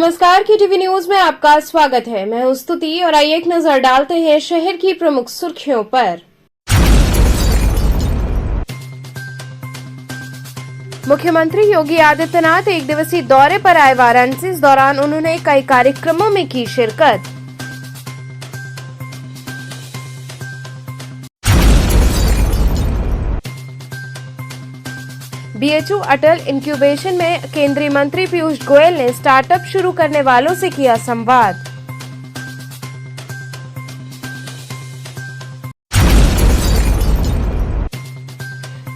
नमस्कार, की TV news में आपका स्वागत है। मैं हूं स्तुति और आइए एक नजर डालते हैं शहर की प्रमुख सुर्खियों पर। मुख्यमंत्री योगी आदित्यनाथ एक दिवसीय दौरे पर आए वाराणसी। इस दौरान उन्होंने कई कार्यक्रमों में की शिरकत। बीएचयू अटल इंक्यूबेशन में केंद्रीय मंत्री पीयूष गोयल ने स्टार्टअप शुरू करने वालों से किया संवाद।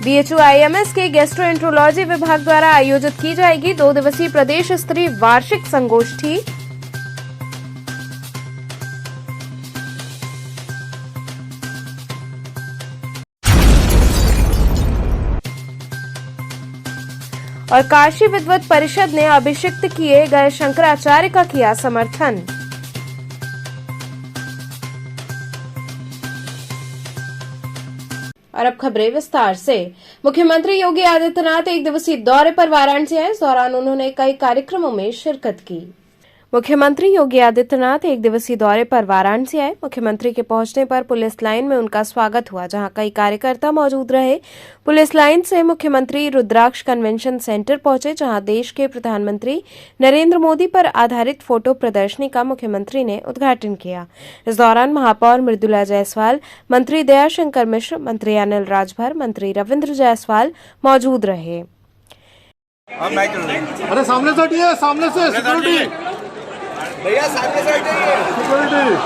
बीएचयू आईएमएस के गैस्ट्रोएंट्रोलॉजी विभाग द्वारा आयोजित की जाएगी 2 दिवसीय प्रदेश स्तरीय वार्षिक संगोष्ठी। और काशी विद्वत परिषद ने अभिषिक्त किए गए शंकराचार्य का किया समर्थन। और अब खबरें विस्तार से। मुख्यमंत्री योगी आदित्यनाथ एक दिवसीय दौरे पर वाराणसी आए। इस दौरान उन्होंने कई कार्यक्रमों में शिरकत की। मुख्यमंत्री योगी आदित्यनाथ एक दिवसीय दौरे पर वाराणसी आए। मुख्यमंत्री के पहुंचने पर पुलिस लाइन में उनका स्वागत हुआ, जहां कई कार्यकर्ता मौजूद रहे। पुलिस लाइन से मुख्यमंत्री रुद्राक्ष कन्वेंशन सेंटर पहुंचे, जहां देश के प्रधानमंत्री नरेंद्र मोदी पर आधारित फोटो प्रदर्शनी का मुख्यमंत्री ने उद्घाटन किया। इस दौरान महापौर मृदुला जायसवाल, मंत्री दयाशंकर मिश्र, मंत्री अनिल राजभर, मंत्री रविंद्र जायसवाल मौजूद रहे। अरे सामने से हटिए, सामने से सिक्योरिटी भैया, सामने से हटिए। सिक्योरिटी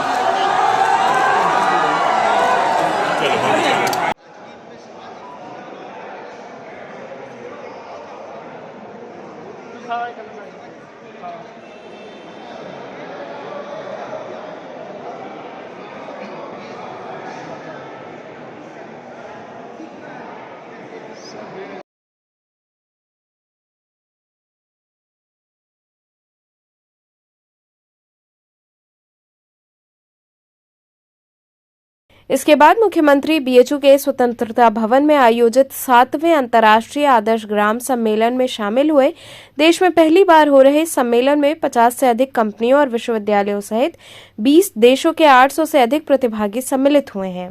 इसके बाद मुख्यमंत्री बीएचयू के स्वतंत्रता भवन में आयोजित 7वें अंतर्राष्ट्रीय आदर्श ग्राम सम्मेलन में शामिल हुए। देश में पहली बार हो रहे सम्मेलन में 50 से अधिक कंपनियों और विश्वविद्यालयों सहित 20 देशों के 800 से अधिक प्रतिभागी सम्मिलित हुए हैं।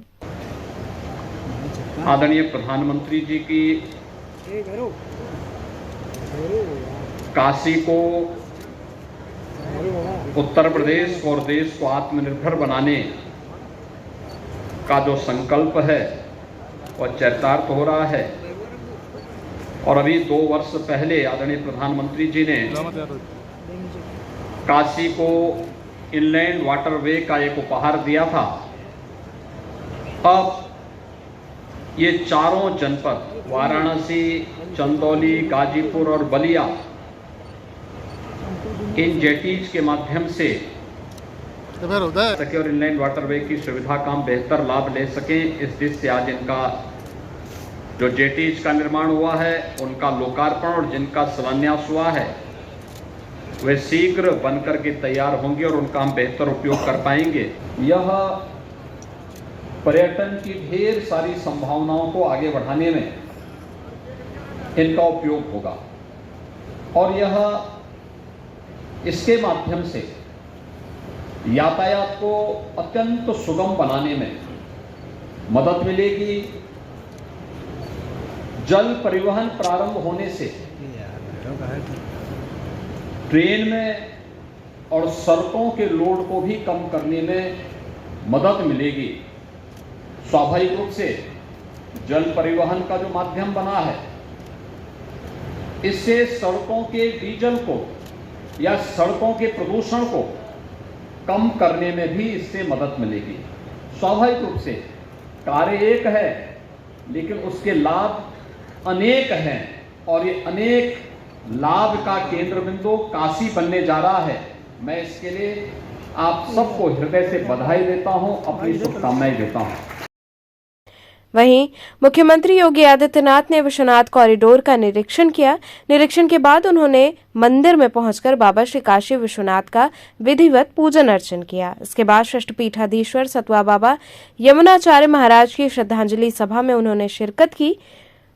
आदरणीय प्रधानमंत्री जी की काशी को उत्तर प्रदेश और देश को आत्मनिर्भर बनाने का जो संकल्प है वह चरितार्थ हो रहा है। और अभी 2 वर्ष पहले आदरणीय प्रधानमंत्री जी ने काशी को इनलैंड वाटरवे का एक उपहार दिया था। अब ये चारों जनपद वाराणसी, चंदौली, गाजीपुर और बलिया इन जेटीज के माध्यम से सके और इनलैंड वाटरवे की सुविधा का हम बेहतर लाभ ले सकें, इस दृष्टि से आज इनका जो जेटीज का निर्माण हुआ है उनका लोकार्पण और जिनका शिलान्यास हुआ है वे शीघ्र बनकर के तैयार होंगे और उनका हम बेहतर उपयोग कर पाएंगे। यह पर्यटन की ढेर सारी संभावनाओं को आगे बढ़ाने में इनका उपयोग होगा और यह इसके माध्यम से यातायात को अत्यंत सुगम बनाने में मदद मिलेगी। जल परिवहन प्रारंभ होने से ट्रेन में और सड़कों के लोड को भी कम करने में मदद मिलेगी। स्वाभाविक रूप से जल परिवहन का जो माध्यम बना है इससे सड़कों के डीजल को या सड़कों के प्रदूषण को कम करने में भी इससे मदद मिलेगी। स्वाभाविक रूप से कार्य एक है लेकिन उसके लाभ अनेक हैं और ये अनेक लाभ का केंद्र बिंदु काशी बनने जा रहा है। मैं इसके लिए आप सबको हृदय से बधाई देता हूं, अपनी शुभकामनाएं देता हूं। वहीं मुख्यमंत्री योगी आदित्यनाथ ने विश्वनाथ कॉरिडोर का निरीक्षण किया। निरीक्षण के बाद उन्होंने मंदिर में पहुंचकर बाबा श्री काशी विश्वनाथ का विधिवत पूजन अर्चन किया। इसके बाद षष्ठपीठाधीश्वर सतवा बाबा यमुनाचार्य महाराज की श्रद्धांजलि सभा में उन्होंने शिरकत की।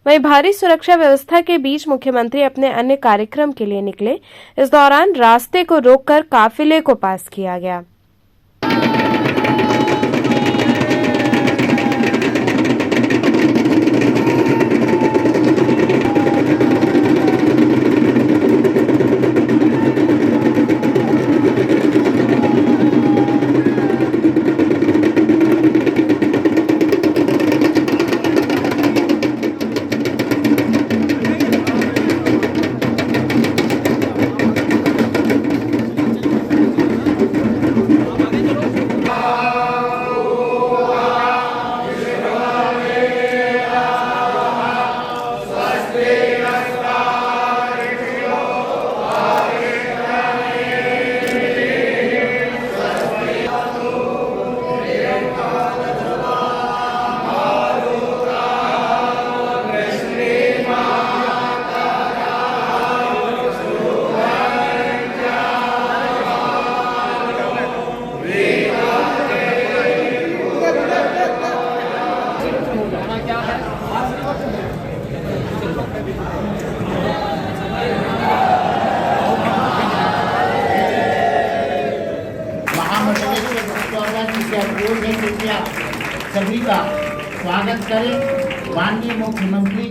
वहीं भारी सुरक्षा व्यवस्था के बीच मुख्यमंत्री अपने अन्य कार्यक्रम के लिए निकले। इस दौरान रास्ते को रोककर काफिले को पास किया गया। सभी का स्वागत करें। माननीय मुख्यमंत्री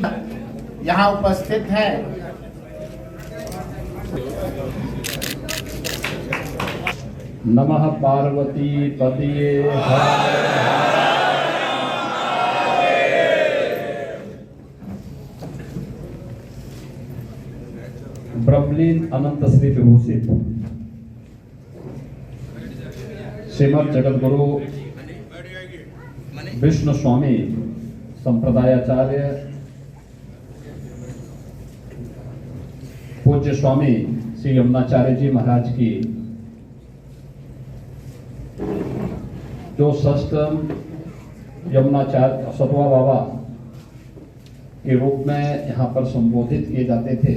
यहाँ उपस्थित है। नमः पार्वती पतिये ब्रह्मलीन अनंत श्री विभूषित श्रीमद जगतगुरु विष्णु स्वामी संप्रदायाचार्य पूज्य स्वामी श्री यमुनाचार्य जी महाराज की जो सष्टम यमुनाचार्य सतवा बाबा के रूप में यहाँ पर संबोधित किए जाते थे,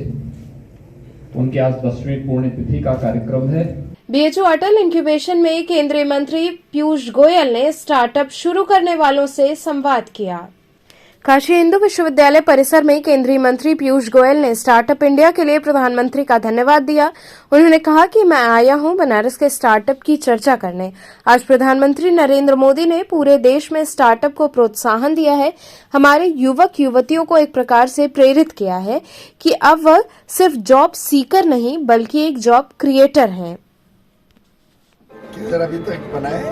उनकी आज 10वीं पुण्यतिथि का कार्यक्रम है। बीएचयू अटल इंक्यूबेशन में केंद्रीय मंत्री पीयूष गोयल ने स्टार्टअप शुरू करने वालों से संवाद किया। काशी हिंदू विश्वविद्यालय परिसर में केंद्रीय मंत्री पीयूष गोयल ने स्टार्टअप इंडिया के लिए प्रधानमंत्री का धन्यवाद दिया। उन्होंने कहा कि मैं आया हूं बनारस के स्टार्टअप की चर्चा करने। आज प्रधानमंत्री नरेंद्र मोदी ने पूरे देश में स्टार्टअप को प्रोत्साहन दिया है, हमारे युवक युवतियों को एक प्रकार से प्रेरित किया है कि अब वह सिर्फ जॉब सीकर नहीं बल्कि एक जॉब क्रिएटर हैं। सर अभी तक बनाए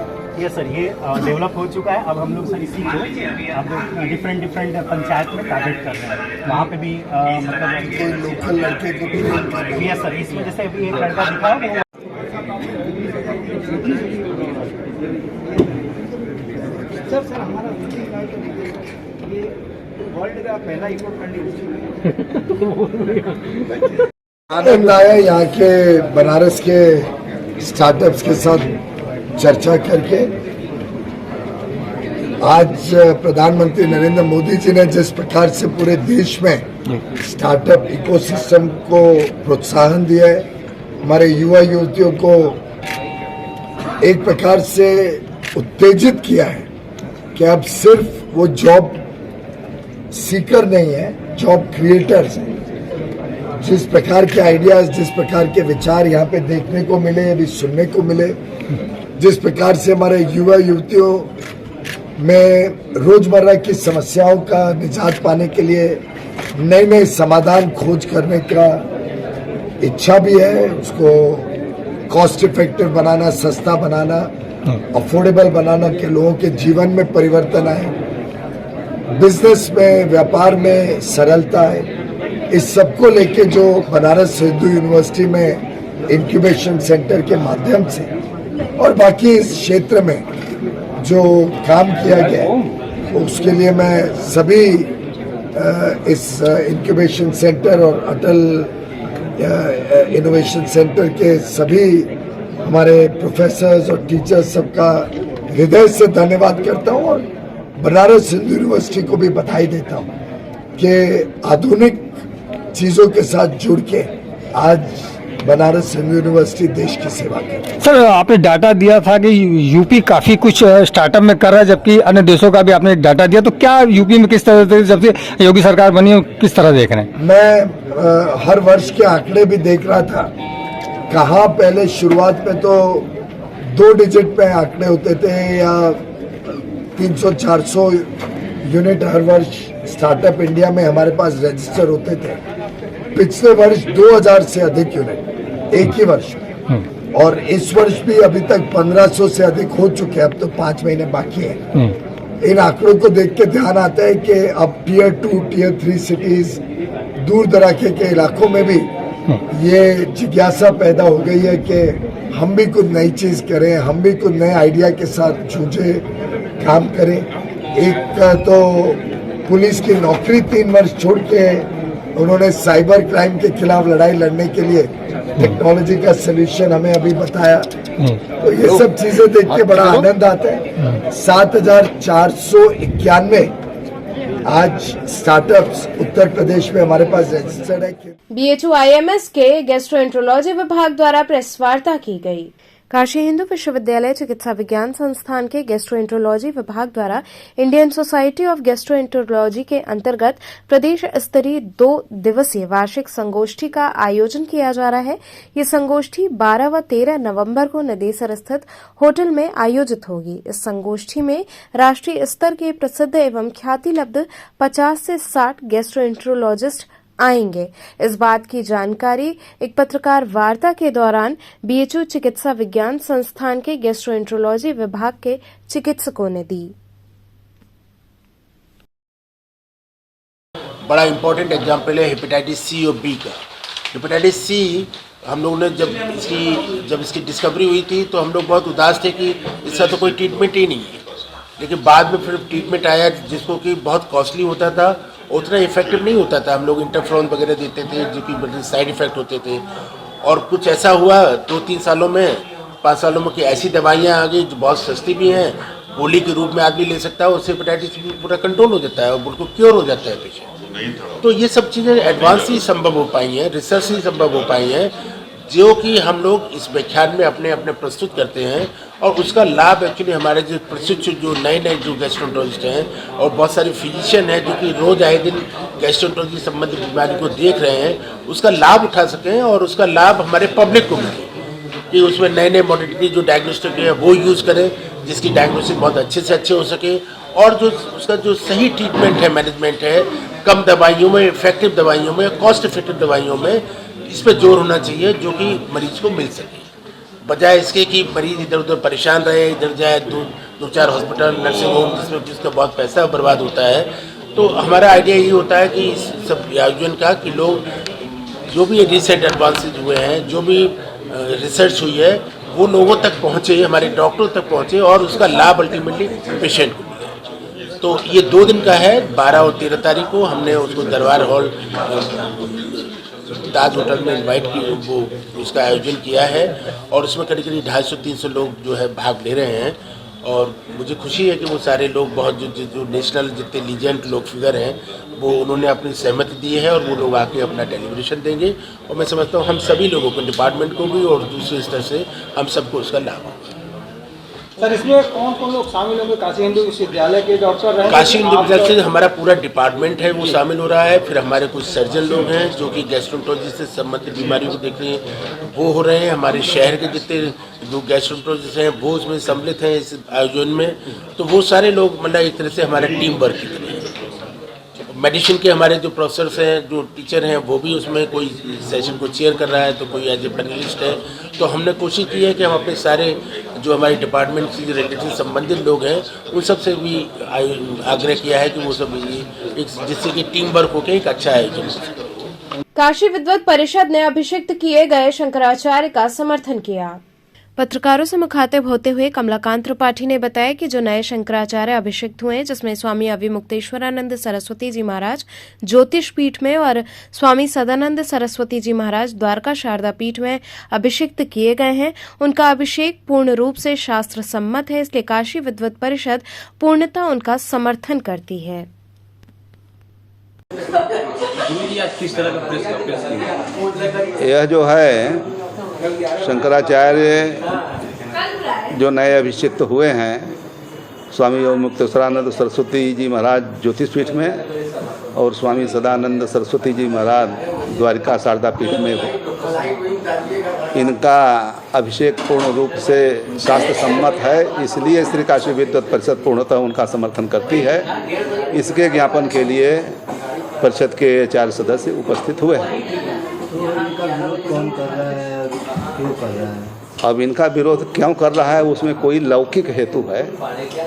ये सर ये डेवलप हो चुका है। अब हम लोग सर इसी को अब डिफरेंट पंचायत में टारगेट कर रहे हैं। वहाँ पे भी मतलब कोई लोकल लड़के को ट्रेन कर रहे हैं। यस सर, इसमें जैसे अभी एक लड़का दिखा है वो सर हमारा ये वर्ल्ड का पहला इको फ्रेंडली आनंद आया यहाँ के बनारस के स्टार्टअप्स के साथ चर्चा करके। आज प्रधानमंत्री नरेंद्र मोदी जी ने जिस प्रकार से पूरे देश में स्टार्टअप इकोसिस्टम को प्रोत्साहन दिया है, हमारे युवा युवतियों को एक प्रकार से उत्तेजित किया है कि अब सिर्फ वो जॉब सीकर नहीं है, जॉब क्रिएटर्स हैं। जिस प्रकार के आइडियाज, जिस प्रकार के विचार यहाँ पे देखने को मिले, अभी सुनने को मिले, जिस प्रकार से हमारे युवा युवतियों में रोजमर्रा की समस्याओं का निजात पाने के लिए नए नए समाधान खोज करने का इच्छा भी है, उसको कॉस्ट इफेक्टिव बनाना, सस्ता बनाना, अफोर्डेबल बनाना कि लोगों के जीवन में परिवर्तन आए, बिजनेस में, व्यापार में सरलता है। इस सबको लेके जो बनारस हिंदू यूनिवर्सिटी में इंक्यूबेशन सेंटर के माध्यम से और बाकी इस क्षेत्र में जो काम किया गया, उसके लिए मैं सभी इस इंक्यूबेशन सेंटर और अटल इनोवेशन सेंटर के सभी हमारे प्रोफेसर्स और टीचर्स सबका हृदय से धन्यवाद करता हूं और बनारस हिंदू यूनिवर्सिटी को भी बधाई देता हूं कि आधुनिक चीज़ों के साथ जुड़ के आज बनारस हिंदू यूनिवर्सिटी देश की सेवा कर रही है। सर, आपने डाटा दिया था कि यूपी काफी कुछ स्टार्टअप में कर रहा है, जबकि अन्य देशों का भी आपने डाटा दिया, तो क्या यूपी में किस तरह से, जब से योगी सरकार बनी है, किस तरह देख रहे हैं? मैं हर वर्ष के आंकड़े भी देख रहा था। कहाँ पहले शुरुआत में तो 2 डिजिट पे आंकड़े होते थे या 300-400 यूनिट हर वर्ष स्टार्टअप इंडिया में हमारे पास रजिस्टर होते थे। पिछले वर्ष 2000 से अधिक यूनिट एक ही वर्ष में, और इस वर्ष भी अभी तक 1500 से अधिक हो चुके हैं। अब तो 5 महीने बाकी है। इन आंकड़ों को देख के ध्यान आता है कि अब टियर 2, टियर 3 सिटीज, दूर दराके के इलाकों में भी ये जिज्ञासा पैदा हो गई है कि हम भी कुछ नई चीज करें, हम भी कुछ नए आइडिया के साथ जूझे, काम करें। एक तो पुलिस की नौकरी 3 वर्ष छोड़ के उन्होंने साइबर क्राइम के खिलाफ लड़ाई लड़ने के लिए टेक्नोलॉजी का सोल्यूशन हमें अभी बताया। तो ये सब चीजें देख के बड़ा आनंद आता है। 7491 आज स्टार्टअप्स उत्तर प्रदेश में हमारे पास रजिस्टर्ड है। BHUIMS के गैस्ट्रोएंट्रोलॉजी विभाग द्वारा प्रेस वार्ता की गई। काशी हिंदू विश्वविद्यालय चिकित्सा विज्ञान संस्थान के गैस्ट्रोएंट्रोलॉजी विभाग द्वारा इंडियन सोसाइटी ऑफ गैस्ट्रोएंट्रोलॉजी के अंतर्गत प्रदेश स्तरीय 2 दिवसीय वार्षिक संगोष्ठी का आयोजन किया जा रहा है। ये संगोष्ठी 12 व 13 नवंबर को नदेसर स्थित होटल में आयोजित होगी। इस संगोष्ठी में राष्ट्रीय स्तर के प्रसिद्ध एवं ख्याति लब्ध 50 से 60 गैस्ट्रोएंट्रोलॉजिस्ट आएंगे। इस बात की जानकारी एक पत्रकार वार्ता के दौरान BHU चिकित्सा विज्ञान संस्थान के गैस्ट्रोएंट्रोलॉजी विभाग के चिकित्सकों ने दी। बड़ा इम्पोर्टेंट एग्जाम्पल है हेपेटाइटिस सी और बी का। हेपेटाइटिस सी हम लोगों ने जब इसकी डिस्कवरी हुई थी तो हम लोग बहुत उदास थे कि इसका तो कोई ट्रीटमेंट ही नहीं है, लेकिन बाद में फिर ट्रीटमेंट आया जिसको कि बहुत कॉस्टली होता था, उतना इफेक्टिव नहीं होता था। हम लोग इंटरफ्रोन वगैरह देते थे जो कि साइड इफेक्ट होते थे, और कुछ ऐसा हुआ 2-3 सालों में, 5 सालों में कि ऐसी दवाइयाँ आ गई जो बहुत सस्ती भी हैं, गोली के रूप में आदमी ले सकता है, उससे हेपेटाइटिस भी पूरा कंट्रोल हो जाता है और बिल्कुल क्योर हो जाता है पेशेंट। तो ये सब चीज़ें एडवांस ही संभव हो पाई हैं, रिसर्च ही संभव हो पाई हैं, जो कि हम लोग इस व्याख्यान में अपने अपने प्रस्तुत करते हैं। और उसका लाभ एक्चुअली हमारे जो प्रशिक्षित जो नए जो गैस्ट्रोएंट्रोलॉजिस्ट हैं और बहुत सारे फिजिशियन हैं जो कि रोज आए दिन गैस्ट्रोएंट्रोलॉजी संबंधित बीमारी को देख रहे हैं, उसका लाभ उठा सकें और उसका लाभ हमारे पब्लिक को मिले कि उसमें नए मॉडलिटी जो डायग्नोस्टिक है वो यूज़ करें, जिसकी डायग्नोस्टिक बहुत अच्छे से अच्छे हो सके, और जो उसका जो सही ट्रीटमेंट है, मैनेजमेंट है, कम दवाइयों में, इफेक्टिव दवाइयों में, कॉस्ट इफेक्टिव दवाइयों में, इस पर जोर होना चाहिए जो कि मरीज को मिल सके, बजाय इसके कि मरीज इधर उधर परेशान रहे, इधर जाए 2-4 हॉस्पिटल, नर्सिंग होम, जिसमें जिसका बहुत पैसा बर्बाद होता है। तो हमारा आइडिया यही होता है कि इस सब आयोजन का कि लोग जो भी रिसेंट एडवांसेज हुए हैं, जो भी रिसर्च हुई है, वो लोगों तक पहुँचे, हमारे डॉक्टरों तक पहुँचे और उसका लाभ अल्टीमेटली पेशेंट को मिले। तो ये 2 दिन का है, 12 और 13 तारीख को हमने उसको दरबार हॉल ताज होटल में इनवाइट की, वो उसका आयोजन किया है और उसमें करीब 250-300 लोग जो है भाग ले रहे हैं। और मुझे खुशी है कि वो सारे लोग बहुत जो नेशनल जितने लीजेंड लोग फिगर हैं वो उन्होंने अपनी सहमति दी है और वो लोग आके अपना डेलीब्रेशन देंगे। और मैं समझता हूँ हम सभी लोगों को, डिपार्टमेंट को भी और दूसरे स्तर से हम सबको उसका लाभ होगा। सर, इसमें कौन कौन लोग शामिल होंगे? काशी हिंदू विश्वविद्यालय के डॉक्टर रहेंगे? काशी हिंदू विश्वविद्यालय से हमारा पूरा डिपार्टमेंट है वो शामिल हो रहा है। फिर हमारे कुछ सर्जन लोग हैं जो कि गैस्ट्रोएंट्रोलॉजी से संबंधित बीमारियों को देख रहे हैं, वो हो रहे हैं। हमारे शहर के जितने जो गैस्ट्रोएंट्रोलॉजिस्ट हैं वो उसमें सम्मिलित हैं इस आयोजन में। तो वो सारे लोग मतलब एक तरह से हमारे टीम वर्क की तरह हैं। मेडिसिन के हमारे जो प्रोफेसर्स हैं, जो टीचर हैं, वो भी उसमें कोई सेशन को चेयर कर रहा है तो कोई एज ए पैनलिस्ट है। तो हमने कोशिश की है कि हम अपने सारे जो हमारे डिपार्टमेंट से रिलेटेड संबंधित लोग हैं उन सब से भी आग्रह किया है कि वो सब जिससे कि टीम वर्क होकर एक अच्छा आयोजन हो। काशी विद्वत परिषद ने अभिषिक्त किए गए शंकराचार्य का समर्थन किया। पत्रकारों से मुखातिब होते हुए कमलाकांत त्रिपाठी ने बताया कि जो नए शंकराचार्य अभिषिक्त हुए, जिसमें स्वामी अविमुक्तेश्वरानंद सरस्वती जी महाराज ज्योतिष पीठ में और स्वामी सदानंद सरस्वती जी महाराज द्वारका शारदा पीठ में अभिषिक्त किए गए हैं, उनका अभिषेक पूर्ण रूप से शास्त्र सम्मत है, इसलिए काशी विद्वत परिषद पूर्णतः उनका समर्थन करती है। किस तरह का प्रेस यह जो है शंकराचार्य जो नए अभिषिक्त हुए हैं स्वामी योग मुक्तेश्वरानंद सरस्वती जी महाराज ज्योतिष पीठ में और स्वामी सदानंद सरस्वती जी महाराज द्वारिका शारदा पीठ में, इनका अभिषेक पूर्ण रूप से शास्त्र सम्मत है, इसलिए श्री काशी विद्वत परिषद पूर्णतः उनका समर्थन करती है। इसके ज्ञापन के लिए परिषद के 4 सदस्य उपस्थित हुए हैं। तो इनका विरोध कौन कर रहा है और क्यों कर रहा है? अब इनका विरोध क्यों कर रहा है उसमें कोई लौकिक हेतु है,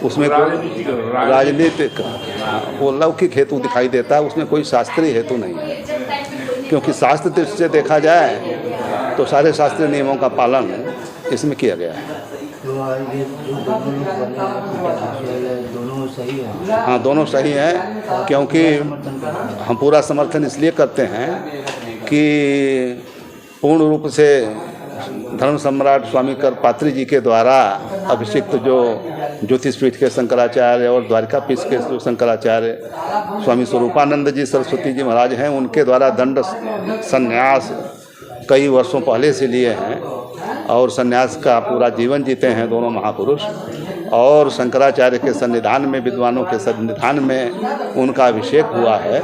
उसमें कोई राजनीतिक, वो लौकिक हेतु दिखाई देता है, उसमें कोई शास्त्रीय हेतु नहीं है। क्योंकि शास्त्र दृष्टि से देखा जाए तो सारे शास्त्रीय नियमों का पालन इसमें किया गया है। तो ये दोनों सही है? हाँ, दोनों सही हैं, क्योंकि हम पूरा समर्थन इसलिए करते हैं कि पूर्ण रूप से धर्म सम्राट स्वामी करपात्री जी के द्वारा अभिषिक्त जो ज्योतिष पीठ के शंकराचार्य और द्वारिका पीठ के जो शंकराचार्य स्वामी स्वरूपानंद जी सरस्वती जी महाराज हैं, उनके द्वारा दंड संन्यास कई वर्षों पहले से लिए हैं और संन्यास का पूरा जीवन जीते हैं दोनों महापुरुष। और शंकराचार्य के सन्निधान में, विद्वानों के सन्निधान में उनका अभिषेक हुआ है,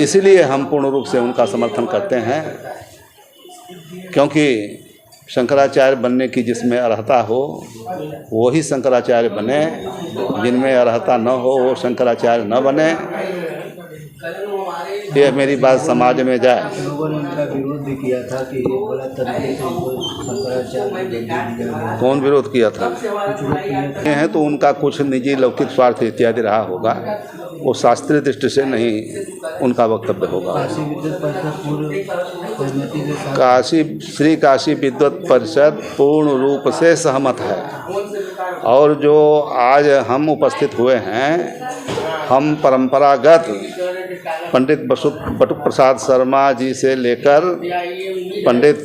इसलिए हम पूर्ण रूप से उनका समर्थन करते हैं। क्योंकि शंकराचार्य बनने की जिसमें अर्हता हो वो ही शंकराचार्य बने, जिनमें अर्हता न हो वो शंकराचार्य न बने। ये मेरी बात समाज में जाए। लोगों ने इनका विरोध भी किया था कि ये गलत तरीके से इनको शंकराचार्य। कौन विरोध किया था? हैं तो उनका कुछ निजी लौकिक स्वार्थ इत्यादि रहा होगा, वो शास्त्रीय दृष्टि से नहीं उनका वक्तव्य होगा। श्री काशी विद्वत परिषद पूर्ण रूप से सहमत है। और जो आज हम उपस्थित हुए हैं, हम परंपरागत पंडित बटु प्रसाद शर्मा जी से लेकर पंडित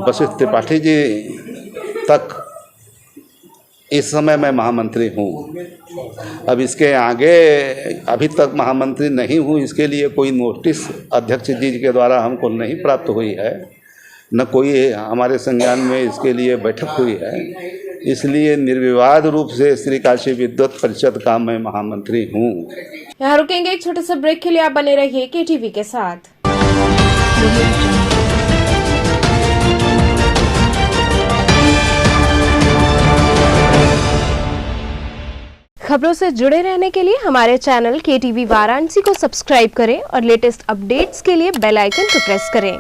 वशिष्ठ त्रिपाठी जी तक इस समय मैं महामंत्री हूँ। अब इसके आगे अभी तक महामंत्री नहीं हूँ, इसके लिए कोई नोटिस अध्यक्ष जी के द्वारा हमको नहीं प्राप्त हुई है, न कोई हमारे संज्ञान में इसके लिए बैठक हुई है। इसलिए निर्विवाद रूप से श्री काशी विद्वत परिषद का मैं महामंत्री हूँ। यहाँ रुकेंगे एक छोटे से ब्रेक के लिए, आप बने रहिए केटीवी के साथ। खबरों से जुड़े रहने के लिए हमारे चैनल केटीवी वाराणसी को सब्सक्राइब करें और लेटेस्ट अपडेट्स के लिए बेल आइकन को प्रेस करें।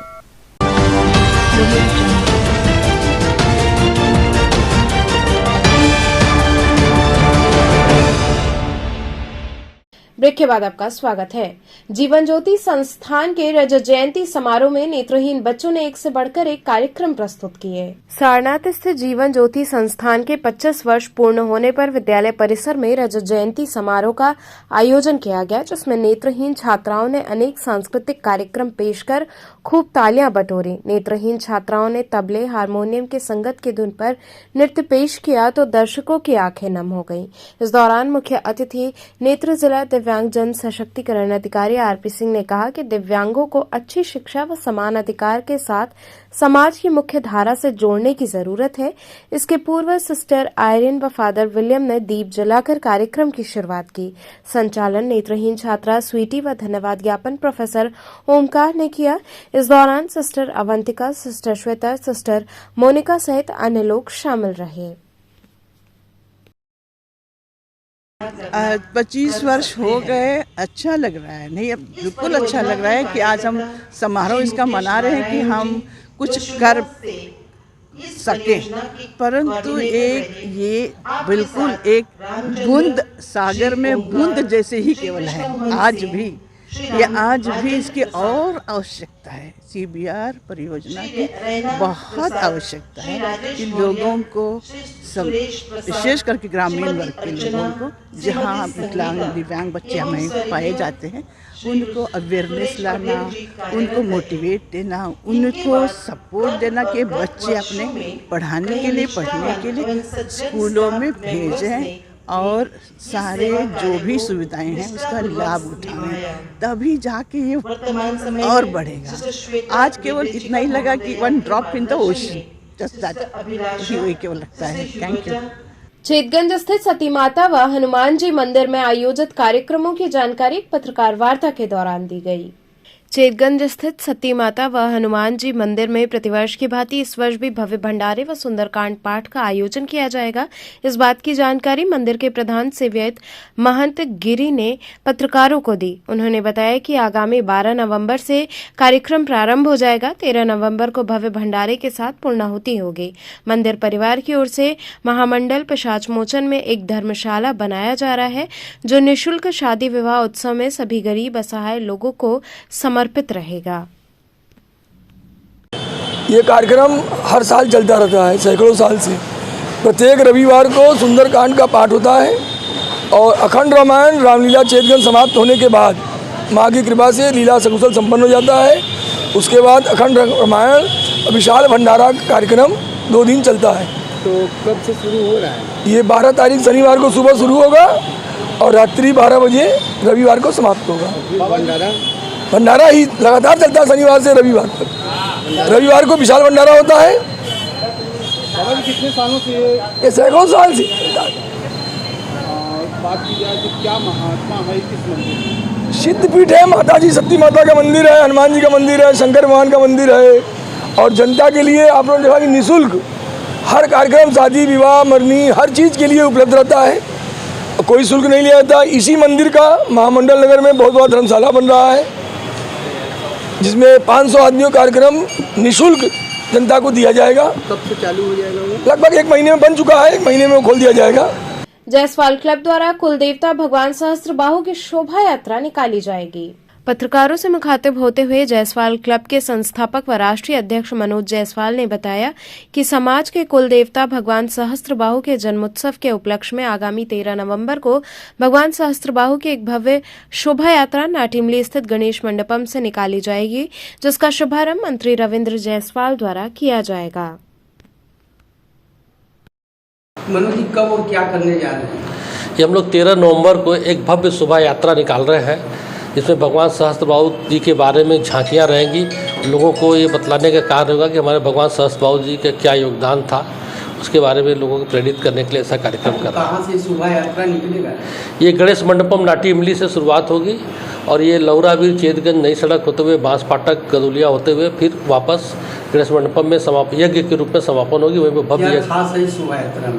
ब्रेक के बाद आपका स्वागत है। जीवन ज्योति संस्थान के रजत जयंती समारोह में नेत्रहीन बच्चों ने एक से बढ़कर एक कार्यक्रम प्रस्तुत किए। सारनाथ स्थित जीवन ज्योति संस्थान के 25 वर्ष पूर्ण होने पर विद्यालय परिसर में रजत जयंती समारोह का आयोजन किया गया, जिसमें नेत्रहीन छात्राओं ने अनेक सांस्कृतिक कार्यक्रम पेश कर खूब तालियां बटोरी। नेत्रहीन छात्राओं ने तबले, हारमोनियम के संगत की धुन पर नृत्य पेश किया तो दर्शकों की आंखें नम हो गईं। इस दौरान मुख्य अतिथि नेत्र जिला दिव्यांग जन सशक्तिकरण अधिकारी आरपी सिंह ने कहा कि दिव्यांगों को अच्छी शिक्षा व समान अधिकार के साथ समाज की मुख्य धारा से जोड़ने की जरूरत है। इसके पूर्व सिस्टर आयरिन व फादर विलियम ने दीप जलाकर कार्यक्रम की शुरुआत की। संचालन नेत्रहीन छात्रा स्वीटी व धन्यवाद ज्ञापन प्रोफेसर ओमकार ने किया। इस दौरान sister Avantika, sister Shweta, sister Monika सहित अन्य लोग शामिल रहे। 25 वर्ष हो गए, अच्छा लग रहा है। नहीं, अब बिल्कुल अच्छा लग रहा है कि आज हम समारोह इसका मना रहे हैं कि हम कुछ कर सके, परंतु ये बिल्कुल एक बूंद सागर में बूंद जैसे ही केवल है। आज भी इसकी और आवश्यकता है। CBR परियोजना की बहुत आवश्यकता है कि लोगों को विशेष करके ग्रामीण वर्ग के लोगों को, जहाँ विकलांग दिव्यांग बच्चे हमें पाए जाते हैं, उनको अवेयरनेस लाना, उनको मोटिवेट देना, उनको सपोर्ट देना कि बच्चे अपने पढ़ने के लिए स्कूलों में भेजें और सारे जो भी सुविधाएं हैं उसका लाभ उठाएं, तभी जाके ये और बढ़ेगा। आज केवल इतना ही लगा कि 1 drop in the ocean, just that he केवल लगता है। Thank you. चेतगंज स्थित सती माता व हनुमान जी मंदिर में आयोजित कार्यक्रमों की जानकारी एक पत्रकार वार्ता के दौरान दी गई। चेतगंज स्थित सती माता व हनुमान जी मंदिर में प्रतिवर्ष की भांति इस वर्ष भी भव्य भंडारे व सुंदरकांड पाठ का आयोजन किया जाएगा। इस बात की जानकारी मंदिर के प्रधान सेवयत महंत गिरी ने पत्रकारों को दी। उन्होंने बताया कि आगामी 12 नवंबर से कार्यक्रम प्रारंभ हो जाएगा। 13 नवंबर को भव्य भंडारे के साथ पूर्णाहुति होगी। मंदिर परिवार की ओर से महामंडल पिशाचमोचन में एक धर्मशाला बनाया जा रहा है, जो निःशुल्क शादी विवाह उत्सव में सभी गरीब असहाय लोगों को समर्पित रहेगा। ये कार्यक्रम हर साल चलता रहता है, सैकड़ों साल से। प्रत्येक रविवार को सुंदरकांड का पाठ होता है और अखंड रामायण रामलीला चेतगंज समाप्त होने के बाद माँ की कृपा से लीला सकुशल संपन्न हो जाता है। उसके बाद अखंड रामायण विशाल भंडारा कार्यक्रम 2 दिन चलता है। तो कब से शुरू हो रहा है? ये 12 तारीख शनिवार को सुबह शुरू होगा और रात्रि 12 बजे रविवार को समाप्त होगा। भंडारा ही लगातार चलता है शनिवार से रविवार तक। रविवार को विशाल भंडारा होता है। कितने सालों से ये सैकड़ों साल से बात की जाए तो क्या महात्मा है किस मंदिर? सिद्धपीठ है, माता जी सती माता का मंदिर है, हनुमान जी का मंदिर है, शंकर भगवान का मंदिर है। और जनता के लिए आप लोगों ने देखा कि निःशुल्क हर कार्यक्रम, शादी विवाह मरनी, हर चीज़ के लिए उपलब्ध रहता है, कोई शुल्क नहीं लिया जाता। इसी मंदिर का महामंडल नगर में बहुत बड़ा धर्मशाला बन रहा है, जिसमें 500 आदमियों कार्यक्रम निःशुल्क जनता को दिया जाएगा। कब से चालू हो जाएगा वो? लगभग 1 महीने में बन चुका है, 1 महीने में वो खोल दिया जाएगा। जायसवाल क्लब द्वारा कुल देवता भगवान सहस्त्रबाहु की शोभा यात्रा निकाली जाएगी। पत्रकारों से मुखातिब होते हुए जायसवाल क्लब के संस्थापक व राष्ट्रीय अध्यक्ष मनोज जायसवाल ने बताया कि समाज के कुल देवता भगवान सहस्त्रबाहु के जन्मोत्सव के उपलक्ष्य में आगामी 13 नवंबर को भगवान सहस्त्रबाहु की एक भव्य शोभा यात्रा नाटिमली स्थित गणेश मंडपम से निकाली जाएगी, जिसका शुभारंभ मंत्री रविंद्र जायसवाल द्वारा किया जाएगा। मनोज जी, कब और क्या करने जा रहे हैं? ये हम लोग 13 नवंबर को एक भव्य शोभा यात्रा निकाल रहे हैं, जिसमें भगवान सहस्त्रबाहु जी के बारे में झांकियाँ रहेंगी। लोगों को ये बतलाने का कार्य होगा कि हमारे भगवान सहस्त्रबाहु जी का क्या योगदान था, उसके बारे में लोगों को प्रेरित करने के लिए ऐसा कार्यक्रम कर रहा है। कहाँ से शोभा यात्रा निकलेगा? ये गणेश मंडपम नाटी इमली से शुरुआत होगी और ये लौरावीर चेतगंज नई सड़क होते हुए बांस फाटक गदुलिया होते हुए फिर वापस गणेश मंडपम में यज्ञ के रूप में समापन होगी। वहीं पर भव्य खास है शोभा यात्रा में?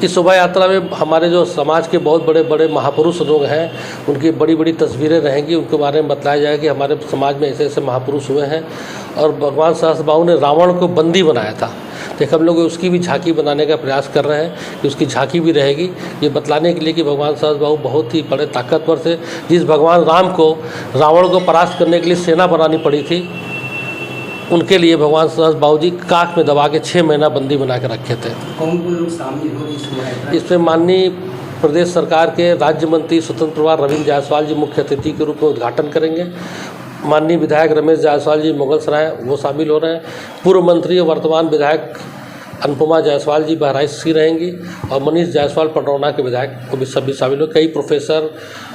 इस शोभा यात्रा में हमारे जो समाज के बहुत बड़े बड़े महापुरुष लोग हैं, उनकी बड़ी बड़ी तस्वीरें रहेंगी। उनके बारे में बताया जाएगा कि हमारे समाज में ऐसे ऐसे महापुरुष हुए हैं और भगवान सहस्त्रबाहु ने रावण को बंदी बनाया था। तो हम लोग उसकी भी झांकी बनाने का प्रयास कर रहे हैं कि उसकी झांकी भी रहेगी, ये बतलाने के लिए कि भगवान सहस्त्रबाहु बहुत ही बड़े ताकतवर थे। जिस भगवान राम को रावण को परास्त करने के लिए सेना बनानी पड़ी थी, उनके लिए भगवान सहस्त्रबाहु जी काख में दबा के 6 महीना बंदी बना के रखे थे। कौन कौन लोग शामिल हो रहे? इसमें माननीय प्रदेश सरकार के राज्य मंत्री स्वतंत्र प्रभार रविंद्र जायसवाल जी मुख्य अतिथि के रूप में उद्घाटन करेंगे। माननीय विधायक रमेश जायसवाल जी मुगलसराय वो शामिल हो रहे हैं। पूर्व मंत्री और वर्तमान विधायक अनुपमा जायसवाल जी बहराइच की रहेंगी और मनीष जायसवाल पटरौना के विधायक को भी सभी शामिल हो। कई professor,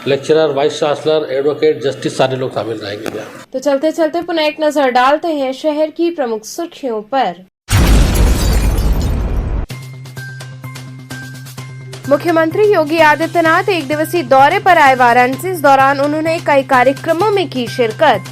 lecturer, vice chancellor, advocate, justice सारे लोग शामिल रहेंगे। तो चलते चलते पुनः एक नजर डालते हैं शहर की प्रमुख सुर्खियों पर। मुख्यमंत्री योगी आदित्यनाथ 1 दिवसीय दौरे पर आए वाराणसी। इस दौरान उन्होंने कई कार्यक्रमों में की शिरकत।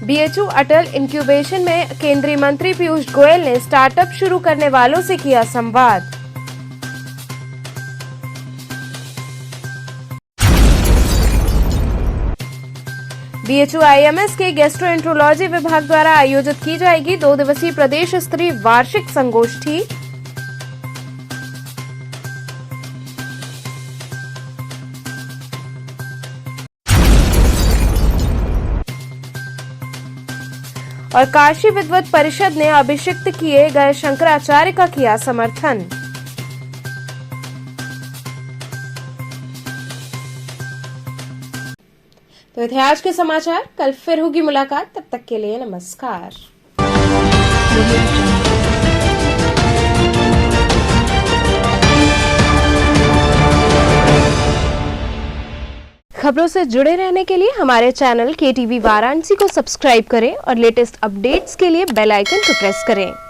बीएचयू अटल इंक्यूबेशन में केंद्रीय मंत्री पीयूष गोयल ने स्टार्टअप शुरू करने वालों से किया संवाद। बीएचयू आईएमएस के गैस्ट्रोएंट्रोलॉजी विभाग द्वारा आयोजित की जाएगी 2 दिवसीय प्रदेश स्तरीय वार्षिक संगोष्ठी। और काशी विद्वत परिषद ने अभिषिक्त किए गए शंकराचार्य का किया समर्थन। तो तो थे आज के समाचार, कल फिर होगी मुलाकात, तब तक के लिए नमस्कार। खबरों से जुड़े रहने के लिए हमारे चैनल KTV वाराणसी को सब्सक्राइब करें और लेटेस्ट अपडेट्स के लिए बेल आइकन को प्रेस करें।